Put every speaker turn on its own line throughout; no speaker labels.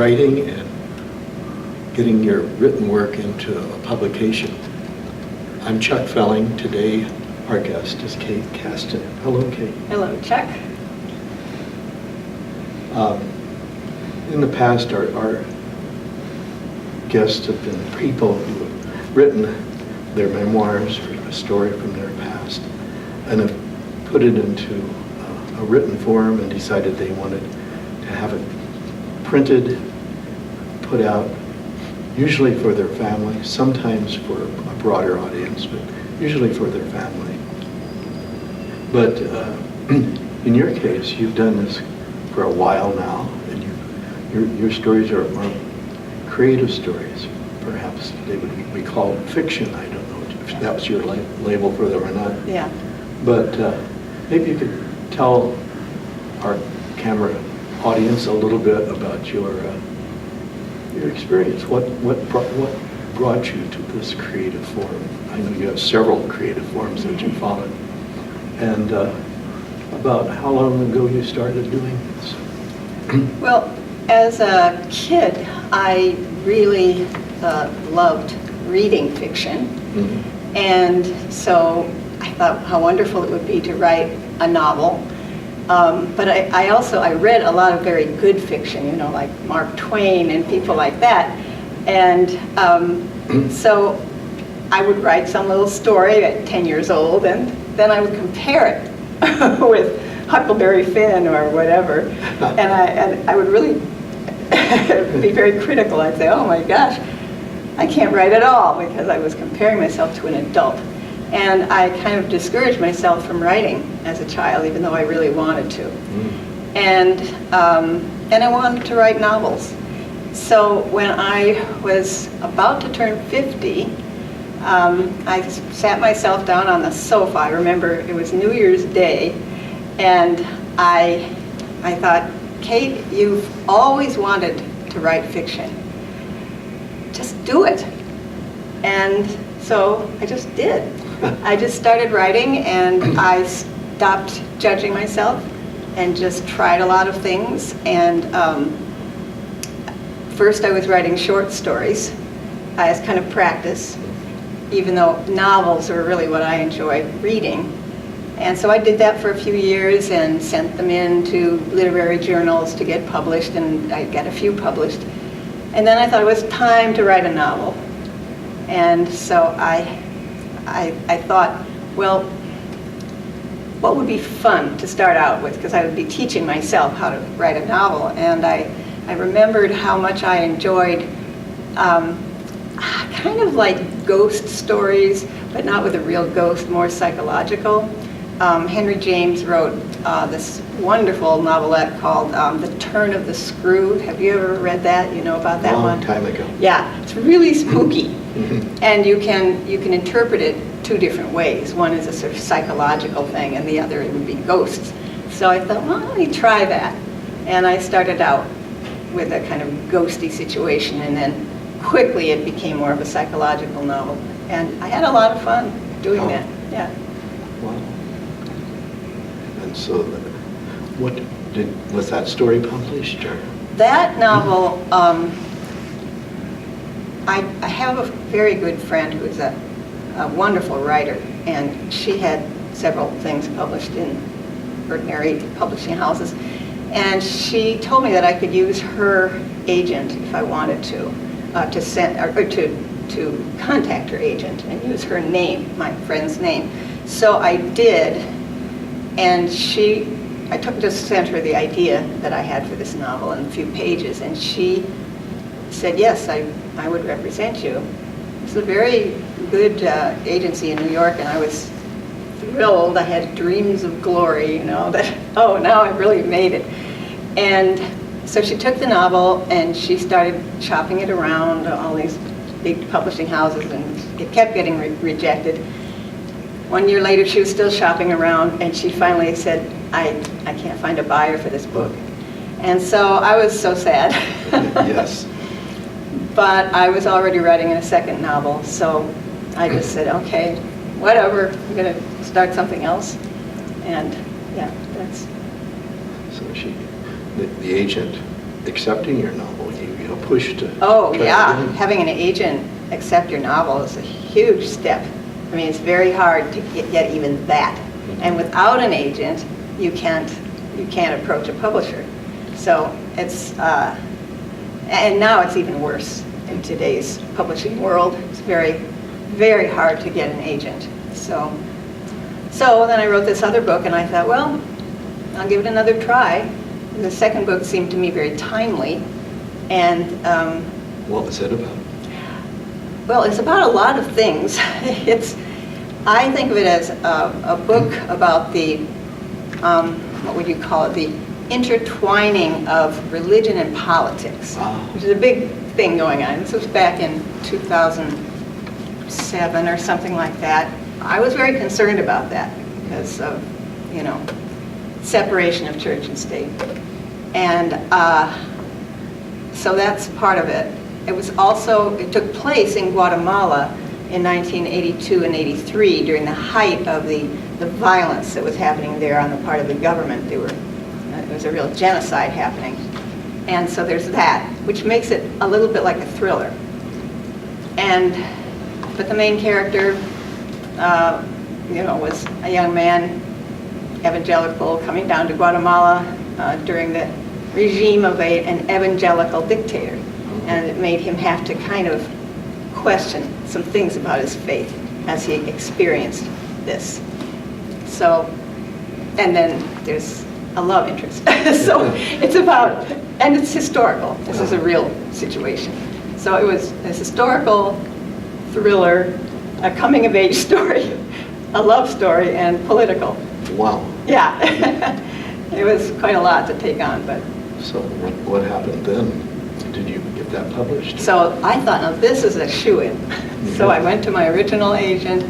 writing and getting your written work into a publication. I'm Chuck Felling. Today, our guest is Kate Kasten. Hello, Kate.
Hello, Chuck.
In the past, our guests have been people who have written their memoirs or a story from their past and have put it into a written form and decided they wanted to have it printed, put out, usually for their family, sometimes for a broader audience, but usually for their family. But in your case, you've done this for a while now, and your stories are creative stories. Perhaps they would be called fiction. I don't know if that was your label for them or not.
Yeah.
But maybe you could tell our camera audience a little bit about your experience. What brought you to this creative form? I know you have several creative forms that you followed. And about how long ago you started doing this?
Well, as a kid, I really loved reading fiction.
Mm-hmm.
And so I thought how wonderful it would be to write a novel. But I also read a lot of very good fiction, you know, like Mark Twain and people like that. And so I would write some little story at 10 years old, and then I would compare it with Huckleberry Finn or whatever. And I would really be very critical. I'd say, oh my gosh, I can't write at all, because I was comparing myself to an adult. And I kind of discouraged myself from writing as a child, even though I really wanted to. And I wanted to write novels. So when I was about to turn 50, I sat myself down on the sofa. I remember it was New Year's Day, and I thought, Kate, you've always wanted to write fiction. Just do it. And so I just did. I just started writing, and I stopped judging myself and just tried a lot of things. And first I was writing short stories as kind of practice, even though novels were really what I enjoyed reading. And so I did that for a few years and sent them in to literary journals to get published, and I got a few published. And then I thought it was time to write a novel. And so I thought, well, what would be fun to start out with? Because I would be teaching myself how to write a novel. And I remembered how much I enjoyed kind of like ghost stories, but not with a real ghost, more psychological. Henry James wrote this wonderful novelette called The Turn of the Screw. Have you ever read that? You know about that one?
A long time ago.
Yeah, it's really spooky. And you can interpret it two different ways. One is a sort of psychological thing, and the other it would be ghosts. So I thought, well, let me try that. And I started out with a kind of ghosty situation, and then quickly it became more of a psychological novel. And I had a lot of fun doing that. Yeah.
Wow. And so, was that story published, or?
That novel, I have a very good friend who is a wonderful writer, and she had several things published in ordinary publishing houses. And she told me that I could use her agent if I wanted to send or to contact her agent and use her name, my friend's name. So I did, and I just sent her the idea that I had for this novel and a few pages, and she said, yes, I would represent you. It's a very good agency in New York, and I was thrilled. I had dreams of glory, you know, that, oh, now I've really made it. And so she took the novel and she started shopping it around all these big publishing houses, and it kept getting rejected. 1 year later, she was still shopping around, and she finally said, I can't find a buyer for this book. And so I was so sad.
Yes.
But I was already writing a second novel, so I just said, okay, whatever, I'm going to start something else. And yeah, that's...
So the agent accepting your novel, you push to...
Oh,
try to
yeah.
get in.
Having an agent accept your novel is a huge step. I mean, it's very hard to get even that. And without an agent, you can't approach a publisher. So it's, and now it's even worse in today's publishing world. It's very, very hard to get an agent. So then I wrote this other book, and I thought, well, I'll give it another try. And the second book seemed to me very timely. And
What was it about?
well, it's about a lot of things. I think of it as a book about the, what would you call it, the intertwining of religion and politics, which is a big thing going on. This was back in 2007 or something like that. I was very concerned about that because of, separation of church and state. And so that's part of it. It took place in Guatemala in 1982 and 83 during the height of the violence that was happening there on the part of the government. There was a real genocide happening. And so there's that, which makes it a little bit like a thriller. But the main character, was a young man, evangelical, coming down to Guatemala during the regime of an evangelical dictator. And it made him have to kind of question some things about his faith as he experienced this. So, and then there's a love interest. So it's about, and it's historical. This is a real situation. So it was a historical thriller, a coming-of-age story, a love story, and political.
Wow.
Yeah. It was quite a lot to take on, but.
So what happened then? Did you get that published?
So I thought, now this is a shoo-in. So I went to my original agent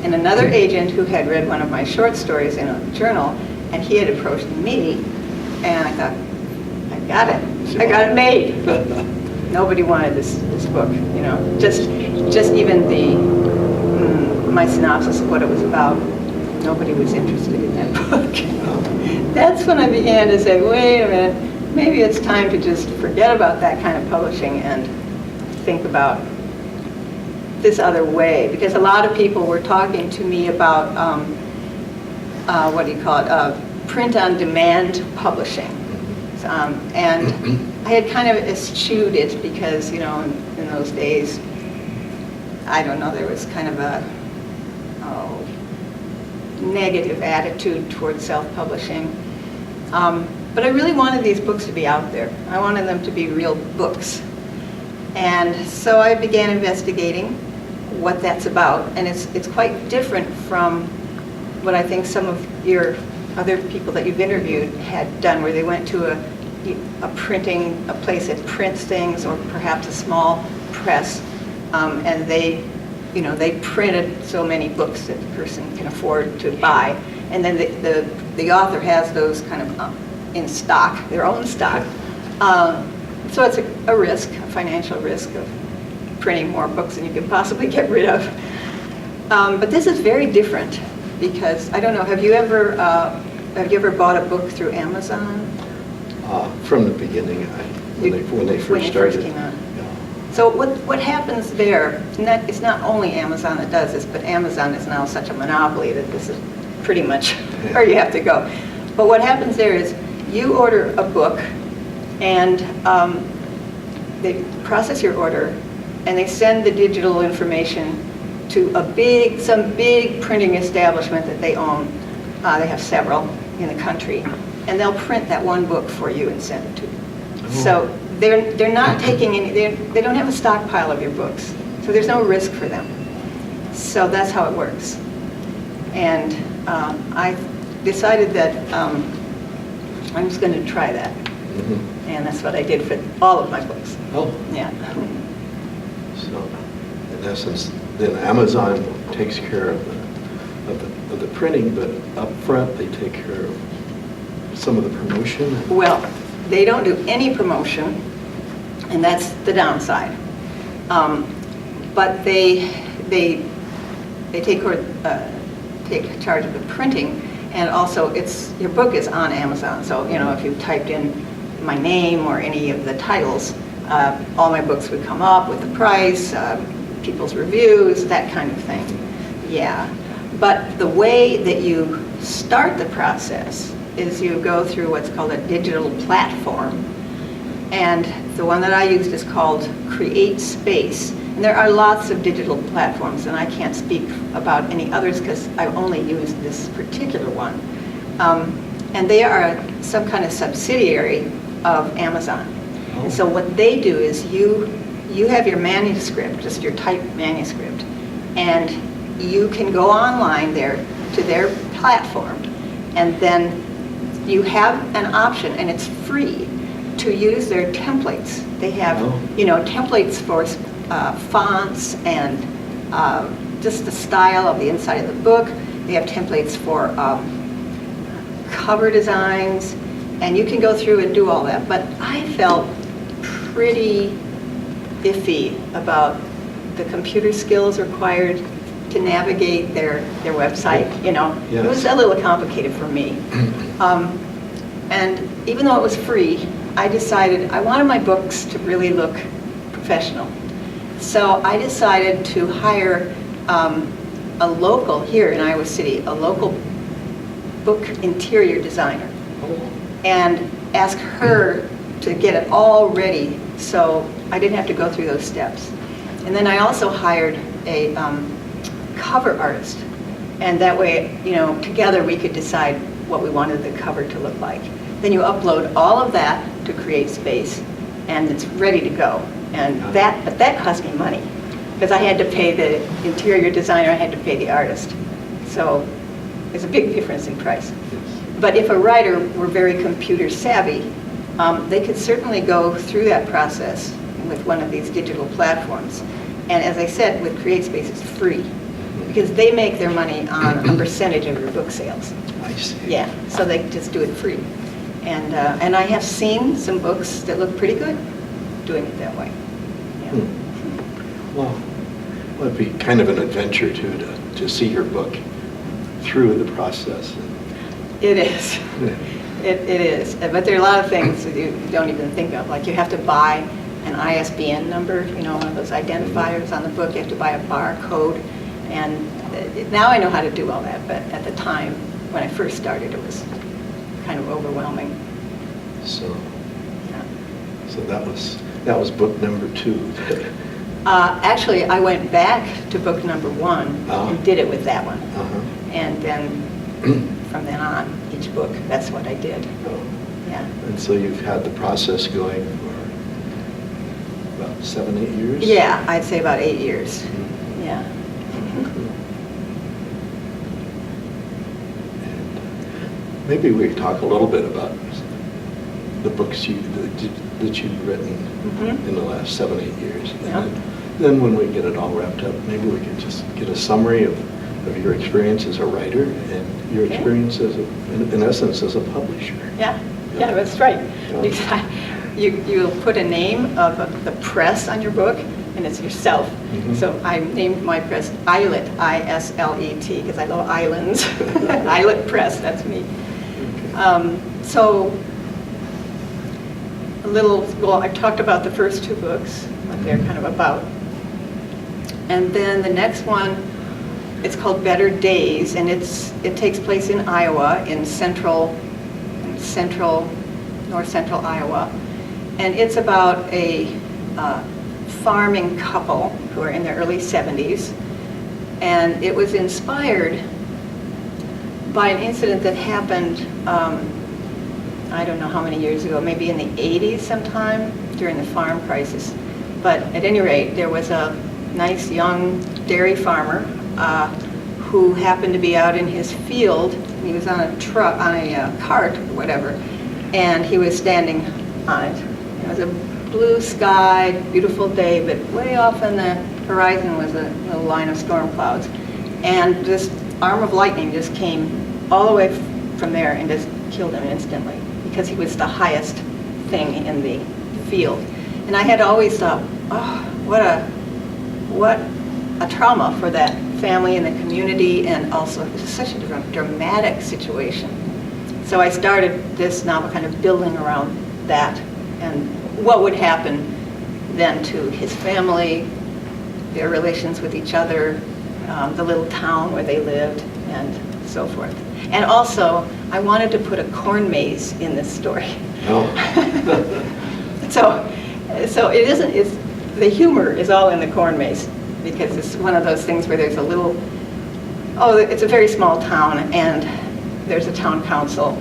and another agent who had read one of my short stories in a journal, and he had approached me, and I thought, I got it. I got it made. Nobody wanted this book, Just even my synopsis of what it was about, nobody was interested in that book. That's when I began to say, wait a minute, maybe it's time to just forget about that kind of publishing and think about this other way. Because a lot of people were talking to me about, what do you call it, print-on-demand publishing. And I had kind of eschewed it because, in those days, I don't know, there was kind of a negative attitude towards self-publishing. But I really wanted these books to be out there. I wanted them to be real books. And so I began investigating what that's about. And it's quite different from what I think some of your other people that you've interviewed had done, where they went to a place that prints things, or perhaps a small press, and they printed so many books that the person can afford to buy. And then the author has those kind of in stock, their own stock. So it's a risk, a financial risk of printing more books than you can possibly get rid of. But this is very different because, I don't know, have you ever bought a book through Amazon?
From the beginning, when they first started.
Came out. So what happens there, and it's not only Amazon that does this, but Amazon is now such a monopoly that this is pretty much where you have to go. But what happens there is you order a book, and they process your order, and they send the digital information to some big printing establishment that they own. They have several in the country, and they'll print that one book for you and send it to you. So they're not taking any, they don't have a stockpile of your books, so there's no risk for them. So that's how it works. And I decided that I'm just going to try that. Mm-hmm. And that's what I did for all of my books.
Oh.
Yeah.
So, in essence, then Amazon takes care of the printing, but up front they take care of some of the promotion.
Well, they don't do any promotion, and that's the downside. But they take charge of the printing, and also your book is on Amazon. So if you typed in my name or any of the titles, all my books would come up with the price, people's reviews, that kind of thing. Yeah. But the way that you start the process is you go through what's called a digital platform. And the one that I used is called Create Space. And there are lots of digital platforms, and I can't speak about any others because I've only used this particular one. And they are some kind of subsidiary of Amazon. And so what they do is you have your manuscript, just your typed manuscript, and you can go online there to their platform, and then you have an option, and it's free, to use their templates. They have, templates for fonts and just the style of the inside of the book. They have templates for cover designs, and you can go through and do all that. But I felt pretty iffy about the computer skills required to navigate their website.
Yes.
It was a little complicated for me. And even though it was free, I decided I wanted my books to really look professional. So I decided to hire a local, here in Iowa City, a local book interior designer, and ask her to get it all ready so I didn't have to go through those steps. And then I also hired a cover artist, and that way, together we could decide what we wanted the cover to look like. Then you upload all of that to Create Space, and it's ready to go. And that cost me money, because I had to pay the interior designer, I had to pay the artist. So there's a big difference in price. But if a writer were very computer savvy, they could certainly go through that process with one of these digital platforms. And as I said, with Create Space, it's free, because they make their money on a percentage of your book sales.
I see.
Yeah, so they just do it free. And I have seen some books that look pretty good doing it that way. Yeah.
Well, it'd be kind of an adventure too to see your book through the process.
It is. It is. But there are a lot of things that you don't even think of. Like you have to buy an ISBN number, one of those identifiers on the book. You have to buy a barcode. And now I know how to do all that. But at the time, when I first started, it was kind of overwhelming.
So,
Yeah.
so that was book number 2.
Actually, I went back to book number 1 and did it with that one. And then from then on, each book, that's what I did. Yeah.
And so you've had the process going for about 7, 8 years?
Yeah, I'd say about 8 years.
Mm-hmm.
Yeah.
And maybe we could talk a little bit about the books that you've written in the last 7, 8 years.
Yeah.
And then when we get it all wrapped up, maybe we can just get a summary of your experience as a writer and your experience as in essence, as a publisher.
Yeah, that's right. You'll put a name of the press on your book, and it's yourself.
Mm-hmm.
So I named my press Islet, I-S-L-E-T, because I love islands. Islet Press, that's me.
Okay.
So I talked about the first 2 books, what they're kind of about. And then the next one, it's called Better Days, and it takes place in Iowa, in north central Iowa. And it's about a farming couple who are in their early 70s. And it was inspired by an incident that happened, I don't know how many years ago, maybe in the 80s sometime during the farm crisis. But at any rate, there was a nice young dairy farmer who happened to be out in his field. He was on a truck, on a cart or whatever, and he was standing on it. It was a blue sky, beautiful day, but way off on the horizon was a little line of storm clouds. And this arm of lightning just came all the way from there and just killed him instantly, because he was the highest thing in the field. And I had always thought, oh, what a trauma for that family and the community, and also it was such a dramatic situation. So I started this novel kind of building around that and what would happen then to his family, their relations with each other, the little town where they lived, and so forth. And also, I wanted to put a corn maze in this story.
Oh.
So it isn't, the humor is all in the corn maze, because it's one of those things where there's a little, it's a very small town, and there's a town council,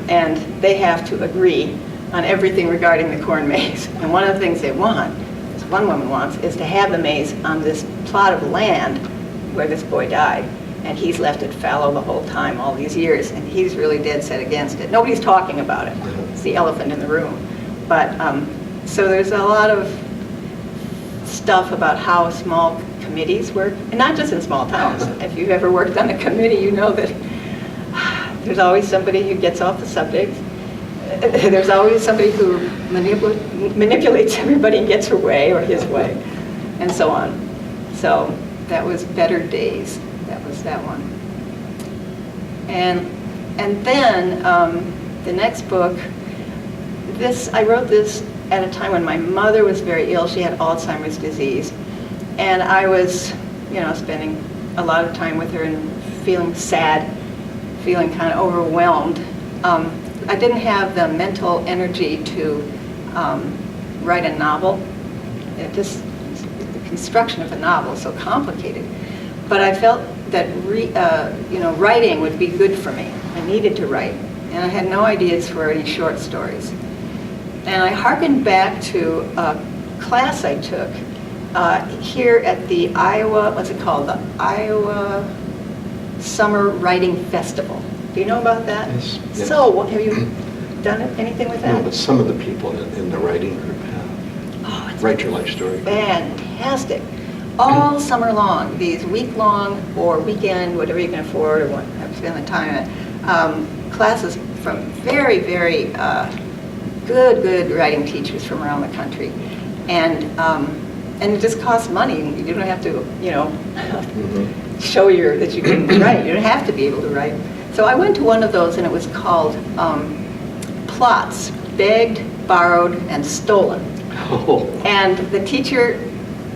and they have to agree on everything regarding the corn maze. And one of the things they want, this one woman wants, is to have the maze on this plot of land where this boy died. And he's left it fallow the whole time, all these years, and he's really dead set against it. Nobody's talking about it. It's the elephant in the room. But, so there's a lot of stuff about how small committees work, and not just in small towns. If you've ever worked on a committee, you know that there's always somebody who gets off the subject. There's always somebody who manipulates everybody and gets her way or his way, and so on. So that was Better Days. That was that one. And then the next book, I wrote this at a time when my mother was very ill. She had Alzheimer's disease. And I was, spending a lot of time with her and feeling sad, feeling kind of overwhelmed. I didn't have the mental energy to write a novel. The construction of a novel is so complicated. But I felt that writing would be good for me. I needed to write, and I had no ideas for any short stories. And I hearkened back to a class I took here at the Iowa, what's it called? The Iowa Summer Writing Festival. Do you know about that?
Yes. Yes.
So, have you done anything with that?
No, but some of the people in the writing group have.
Oh, it's
Write Your Life Story.
fantastic. All summer long, these week-long or weekend, whatever you can afford or what, spend the time in, classes from very, very good writing teachers from around the country. And it just costs money. You don't have to, show that you can write. You don't have to be able to write. So I went to one of those, and it was called Plots, Begged, Borrowed, and Stolen.
Oh.
And the teacher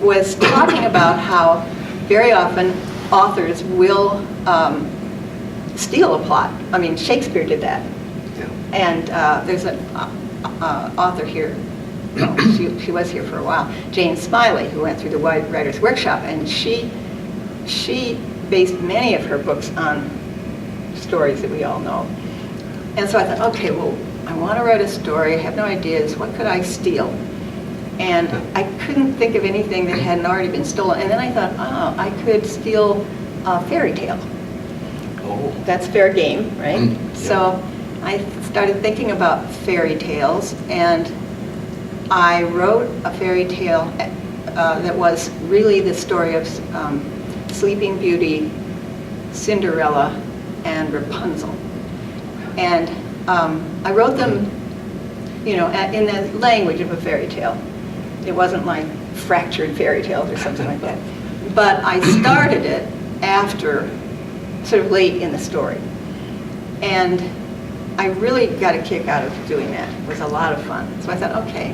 was talking about how very often authors will steal a plot. I mean, Shakespeare did that.
Yeah.
And there's an author here, she was here for a while, Jane Smiley, who went through the Writer's Workshop, and she based many of her books on stories that we all know. And so I thought, okay, well, I want to write a story, I have no ideas, what could I steal? And I couldn't think of anything that hadn't already been stolen. And then I thought, I could steal a fairy tale.
Oh.
That's fair game, right?
Yeah.
So I started thinking about fairy tales, and I wrote a fairy tale that was really the story of Sleeping Beauty, Cinderella, and Rapunzel. And I wrote them, in the language of a fairy tale. It wasn't like fractured fairy tales or something like that. But I started it after, sort of late in the story. And I really got a kick out of doing that. It was a lot of fun. So I thought, okay,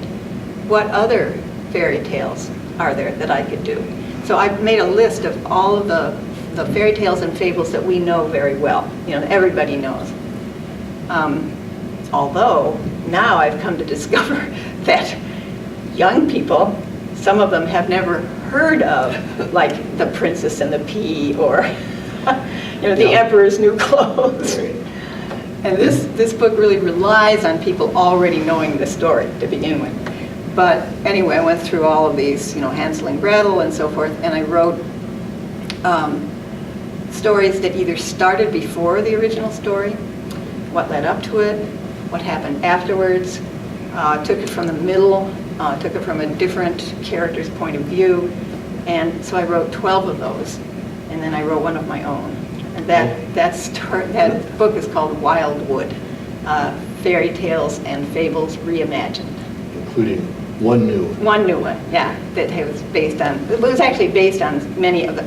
what other fairy tales are there that I could do? So I made a list of all of the fairy tales and fables that we know very well, that everybody knows. Although now I've come to discover that young people, some of them have never heard of, like The Princess and the Pea, or The Emperor's New Clothes. And this book really relies on people already knowing the story to begin with. But anyway, I went through all of these, Hansel and Gretel and so forth, and I wrote stories that either started before the original story, what led up to it, what happened afterwards, took it from the middle, took it from a different character's point of view, and so I wrote 12 of those, and then I wrote one of my own. And that book is called Wildwood, Fairy Tales and Fables Reimagined.
Including one new one.
One new one, yeah, that was based on, it was actually based on many of the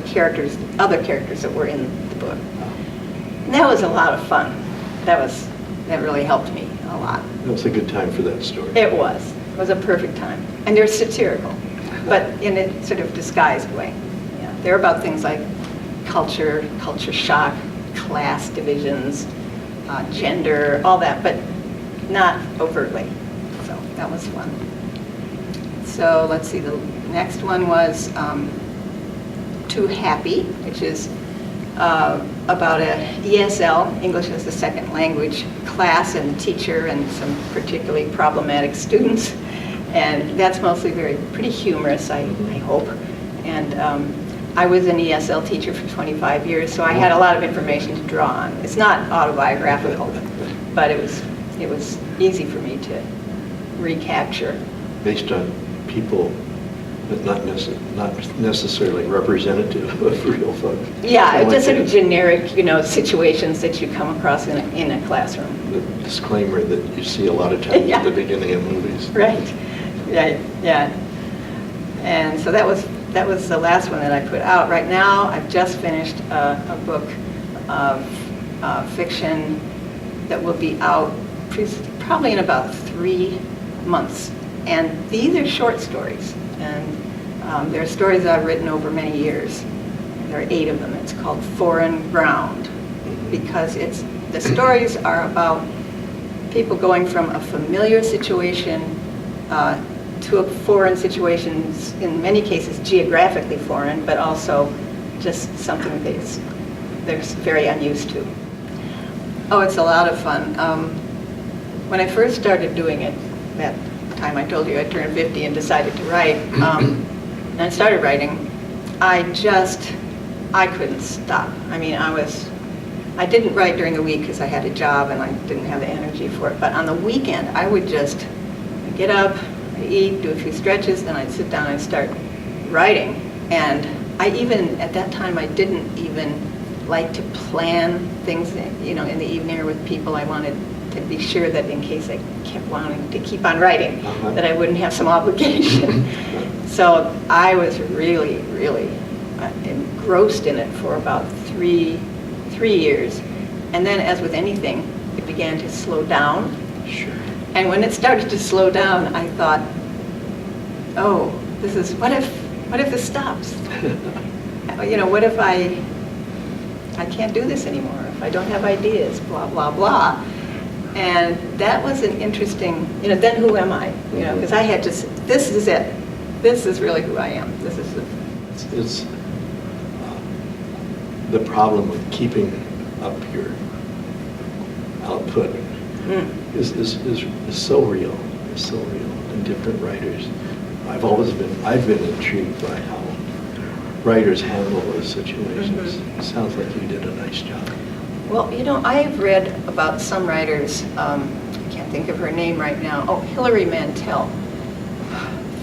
other characters that were in the book. And that was a lot of fun. That really helped me a lot.
It was a good time for that story.
It was a perfect time. And they're satirical. but in a sort of disguised way. Yeah, they're about things like culture shock, class divisions, gender, all that, but not overtly. So that was fun. So let's see, the next one was Too Happy, which is about a ESL, English as a Second Language, class and teacher and some particularly problematic students. And that's mostly pretty humorous, I hope. And I was an ESL teacher for 25 years, so I had a lot of information to draw on. It's not autobiographical, but it was easy for me to recapture.
Based on people, but not necessarily representative of real folks.
Yeah, it's just sort of generic, situations that you come across in a classroom.
The disclaimer that you see a lot of times at the beginning of movies.
Right. Yeah. And so that was the last one that I put out. Right now, I've just finished a book of fiction that will be out probably in about 3 months. And these are short stories. And they're stories I've written over many years. There are 8 of them. It's called Foreign Ground, because the stories are about people going from a familiar situation to a foreign situation, in many cases geographically foreign, but also just something they're very unused to. Oh, it's a lot of fun. When I first started doing it, that time I told you I turned 50 and decided to write, and I started writing, I couldn't stop. I mean, I didn't write during the week because I had a job and I didn't have the energy for it, but on the weekend I would just get up, I'd eat, do a few stretches, then I'd sit down and start writing. And at that time, I didn't even like to plan things, in the evening or with people. I wanted to be sure that in case I kept wanting to keep on writing, that I wouldn't have some obligation. So I was really, really engrossed in it for about three years. And then, as with anything, it began to slow down.
Sure.
And when it started to slow down, I thought, oh, what if this stops? What if I can't do this anymore, if I don't have ideas, blah, blah, blah. And that was an interesting, then who am I? Because I had to say, this is it. This is really who I am. This is
It's the problem with keeping up your output is so real. It's so real in different writers. I've been intrigued by how writers handle those situations. It sounds like you did a nice job.
Well, I've read about some writers, I can't think of her name right now. Oh, Hilary Mantel,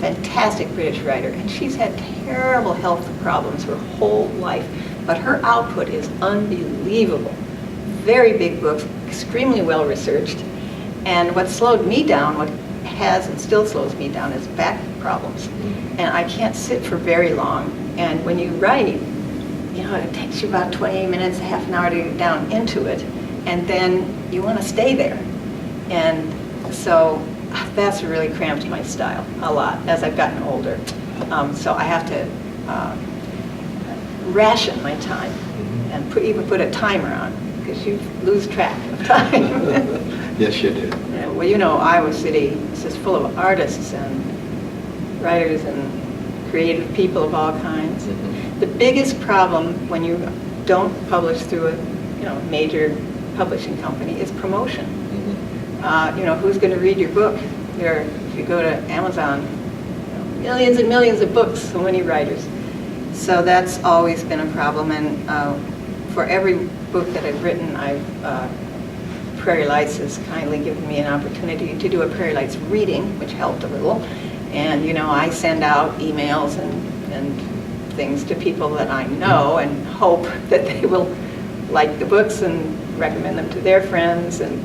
fantastic British writer, and she's had terrible health problems her whole life, but her output is unbelievable. Very big books, extremely well researched, and what slowed me down, what has and still slows me down, is back problems. And I can't sit for very long, and when you write, it takes you about 20 minutes, a half an hour to get down into it, and then you want to stay there. And so that's really cramped my style a lot as I've gotten older. So I have to ration my time and even put a timer on, because you lose track of time.
Yes, you do.
Yeah, well, Iowa City is just full of artists and writers and creative people of all kinds. The biggest problem when you don't publish through a major publishing company is promotion. Who's going to read your book? If you go to Amazon, millions and millions of books, so many writers. So that's always been a problem. And for every book that I've written, Prairie Lights has kindly given me an opportunity to do a Prairie Lights reading, which helped a little. And I send out emails and things to people that I know and hope that they will like the books and recommend them to their friends. And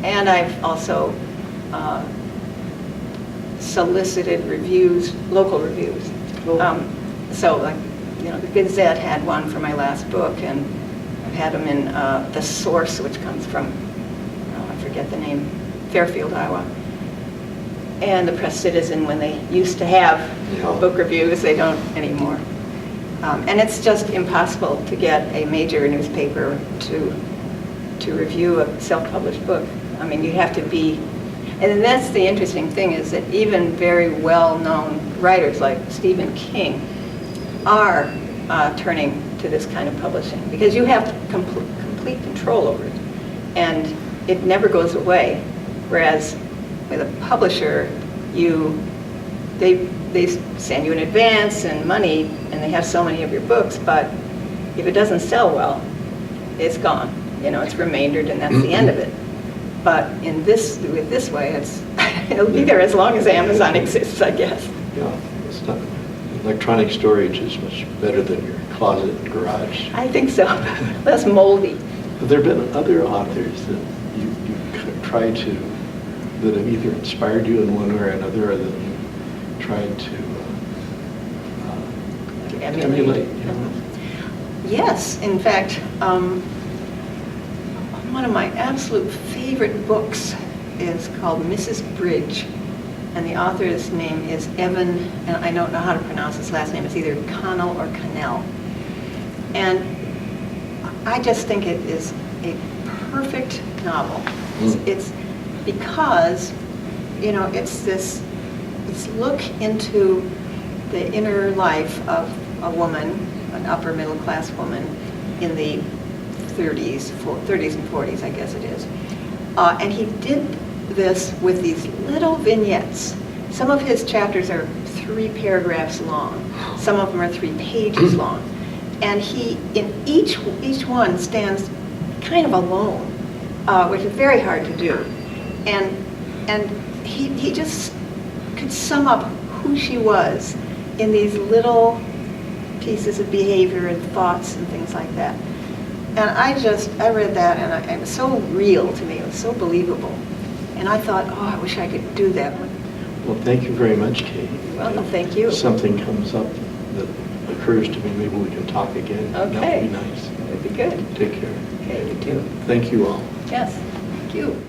I've also solicited reviews, local reviews. So the Gazette had one for my last book, and I've had them in The Source, which comes from, I forget the name, Fairfield, Iowa. and the Press Citizen, when they used to have
Yeah.
book reviews, they don't anymore. And it's just impossible to get a major newspaper to review a self-published book. I mean, you have to be, and that's the interesting thing, is that even very well-known writers like Stephen King are turning to this kind of publishing, because you have complete control over it, and it never goes away. Whereas with a publisher, they send you in advance and money, and they have so many of your books, but if it doesn't sell well, it's gone. You know, it's remaindered, and that's the end of it. But with this way, it'll be there as long as Amazon exists, I guess.
Yeah, it's not, electronic storage is much better than your closet and garage.
I think so. Less moldy.
Have there been other authors that you tried to, that have either inspired you in one way or another, or that you tried to emulate? You know?
Yes, in fact, one of my absolute favorite books is called Mrs. Bridge, and the author's name is Evan, and I don't know how to pronounce his last name. It's either Connell or Cannell. And I just think it is a perfect novel. It's because, you know, it's look into the inner life of a woman, an upper middle class woman in the 30s and 40s, I guess it is. And he did this with these little vignettes. Some of his chapters are 3 paragraphs long. Some of them are 3 pages long. And he, in each one, stands kind of alone, which is very hard to do. And he just could sum up who she was in these little pieces of behavior and thoughts and things like that. And I read that, and it was so real to me. It was so believable. And I thought, oh, I wish I could do that one.
Well, thank you very much, Kate.
Well, thank you.
If something comes up that occurs to me, maybe we can talk again.
Okay.
That would be nice.
That would be good.
Take care.
Okay, you too.
Thank you all.
Yes, thank you.